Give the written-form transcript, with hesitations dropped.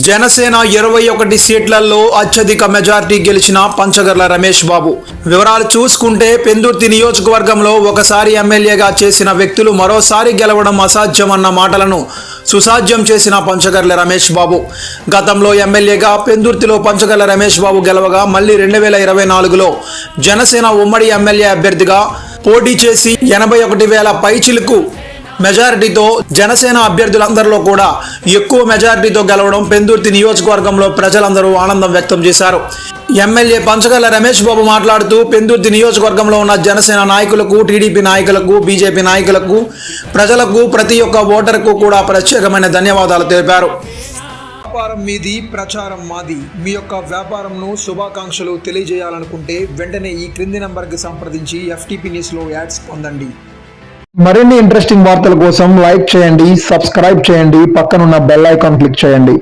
జనసేన 21 సీట్లలో అత్యధిక మెజార్టీ గెలిచిన పంచగర్ల రమేష్ బాబు. వివరాలు చూసుకుంటే పెందుర్తి నియోజకవర్గంలో ఒకసారి ఎమ్మెల్యేగా చేసిన వ్యక్తులు మరోసారి గెలవడం అసాధ్యమన్న మాటలను సుసాధ్యం చేసిన పంచగర్ల రమేష్ బాబు. గతంలో ఎమ్మెల్యేగా పెందుర్తిలో పంచగర్ల రమేష్ బాబు గెలవగా మళ్ళీ 2024లో జనసేన ఉమ్మడి ఎమ్మెల్యే అభ్యర్థిగా పోటీ చేసి 81,000 పైచిలకు మెజారిటీతో జనసేన అభ్యర్థులందరిలో కూడా ఎక్కువ మెజారిటీతో గెలవడం పెందుర్తి నియోజకవర్గంలో ప్రజలందరూ ఆనందం వ్యక్తం చేశారు. ఎమ్మెల్యే పంచగర్ల రమేష్ బాబు మాట్లాడుతూ పెందుర్తి నియోజకవర్గంలో ఉన్న జనసేన నాయకులకు, టీడీపీ నాయకులకు, బీజేపీ నాయకులకు, ప్రజలకు, ప్రతి ఒక్క ఓటరుకు కూడా ప్రత్యేకమైన ధన్యవాదాలు తెలిపారు. వ్యాపారం మీది, ప్రచారం మాది. మీ యొక్క వ్యాపారంను శుభాకాంక్షలు తెలియజేయాలనుకుంటే వెంటనే ఈ క్రింది నంబర్కి సంప్రదించి FTP న్యూస్లో యాడ్స్ పొందండి. మరిన్ని ఇంట్రెస్టింగ్ వార్తల కోసం లైక్ చేయండి, సబ్స్క్రైబ్ చేయండి, పక్కనున్న బెల్ ఐకాన్ క్లిక్ చేయండి.